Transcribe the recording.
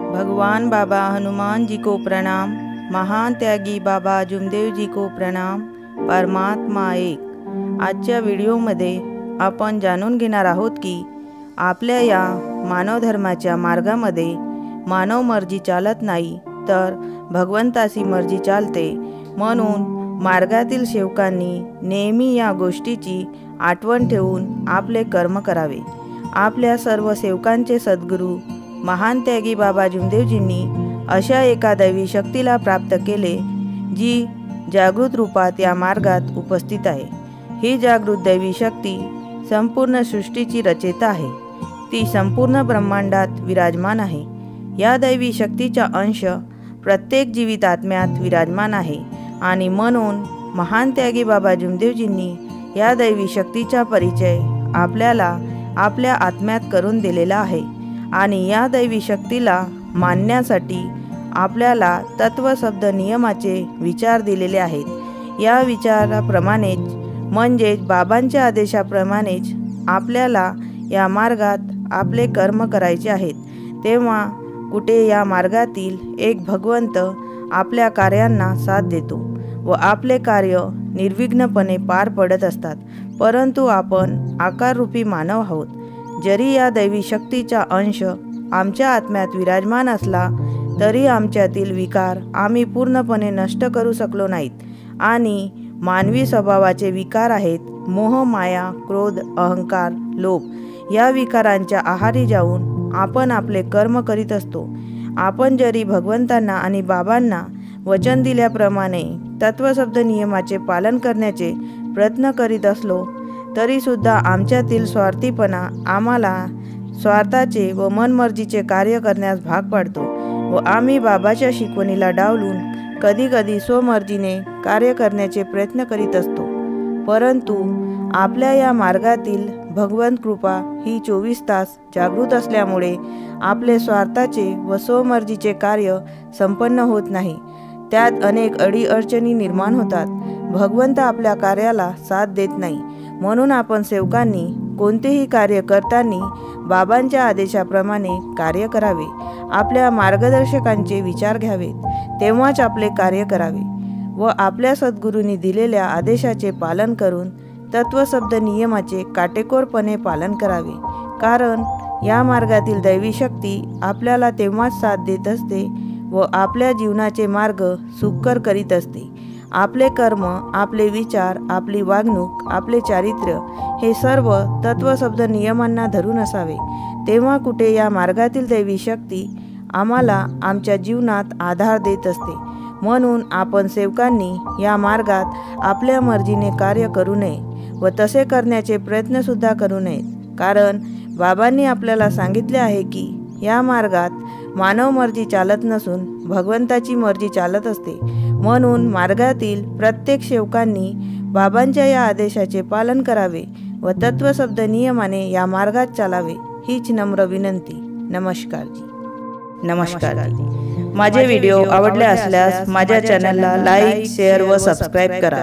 भगवान बाबा हनुमान जी को प्रणाम। महान त्यागी बाबा जुमदेव जी को प्रणाम। परमात्मा एक। आजच्या व्हिडिओमध्ये आपण जाणून घेणार आहोत की आपल्या या मानव धर्माच्या मार्गामध्ये मानव मर्जी चालत नाही तर भगवंताची मर्जी चालते। म्हणून मार्गातील सेवकांनी नेहमी या गोष्टीची आठवण ठेवून आपले कर्म करावे। आपल्या सर्व सेवकांचे सद्गुरू महान त्यागी बाबा जुमदेवजींनी अशा एका दैवी शक्तीला प्राप्त केले जी जागृत रूपात या मार्गात उपस्थित आहे। ही जागृत दैवी शक्ती संपूर्ण सृष्टीची रचयिता आहे। ती संपूर्ण ब्रह्मांडात विराजमान आहे। या दैवी शक्तीचा अंश प्रत्येक जीवित आत्म्यात विराजमान आहे आणि म्हणून महान त्यागी बाबा जुमदेवजींनी या दैवी शक्तीचा परिचय आपल्याला आपल्या आत्म्यात करून दिलेला आहे आणि या दैवी शक्तीला मानण्यासाठी आपल्याला तत्वशब्द नियमाचे विचार दिलेले आहेत। या विचाराप्रमाणेच म्हणजेच बाबांच्या आदेशाप्रमाणेच आपल्याला या मार्गात आपले कर्म करायचे आहेत। तेव्हा कुठे या मार्गातील एक भगवंत आपल्या कार्यांना साथ देतो व आपले कार्य निर्विघ्नपणे पार पडत असतात। परंतु आपण आकाररूपी मानव आहोत। जरी या दैवी शक्तीचा अंश आमच्या आत्म्यात विराजमान असला तरी आमच्यातील विकार आम्ही पूर्णपणे नष्ट करू शकलो नाहीत आणि मानवी स्वभावाचे विकार आहेत मोह, माया, क्रोध, अहंकार, लोभ। या विकारांच्या आहारी जाऊन आपण आपले कर्म करीत असतो। आपण जरी भगवंतांना आणि बाबांना वचन दिल्याप्रमाणे तत्वशब्द नियमाचे पालन करण्याचे प्रयत्न करीत असलो तरी सुद्धा आमच्यातील स्वार्थीपणा आम्हाला स्वार्थाचे व मनमर्जीचे कार्य करण्यास भाग पाडतो व आम्ही बाबाच्या शिकवणीला डावलून कधीकधी स्वमर्जीने कार्य करण्याचे प्रयत्न करीत असतो। परंतु आपल्या या मार्गातील भगवंत कृपा ही 24 तास जागृत असल्यामुळे आपले स्वार्थाचे व स्वमर्जीचे कार्य संपन्न होत नाही। त्यात अनेक अडीअडचणी निर्माण होतात। भगवंत आपल्या कार्याला साथ देत नाही। म्हणून आपण सेवकांनी कोणतेही कार्य करताना बाबांच्या आदेशाप्रमाणे कार्य करावे। आपल्या मार्गदर्शकांचे विचार घ्यावेत तेव्हाच आपले कार्य करावे व आपल्या सद्गुरूंनी दिलेल्या आदेशाचे पालन करून तत्वशब्द नियमाचे काटेकोरपणे पालन करावे। कारण या मार्गातील दैवी शक्ती आपल्याला तेव्हाच साथ देत असते व आपल्या जीवनाचे मार्ग सुकर करीत असते। आपले कर्म, आपले विचार, आपली वागणूक, आपले चारित्र्य हे सर्व तत्वशब्द नियमांना धरून असावे। तेव्हा कुठे या मार्गातील दैवी शक्ती आम्हाला आमच्या जीवनात आधार देत असते। म्हणून आपण सेवकांनी या मार्गात आपल्या मर्जीने कार्य करू नये व तसे करण्याचे प्रयत्नसुद्धा करू नयेत। कारण बाबांनी आपल्याला सांगितले आहे की या मार्गात मानव मर्जी चालत नसून भगवंताची मर्जी चालत असते। म्हणून मार्गातील प्रत्येक सेवकांनी बाबांच्या या आदेशाचे पालन करावे व तत्वशब्द नियमाने या मार्गात चालावे हीच नम्र विनंती। नमस्कार जी। नमस्कार जी। माझे व्हिडिओ आवडले असल्यास माझ्या चॅनलला लाईक, शेअर व सबस्क्राईब करा।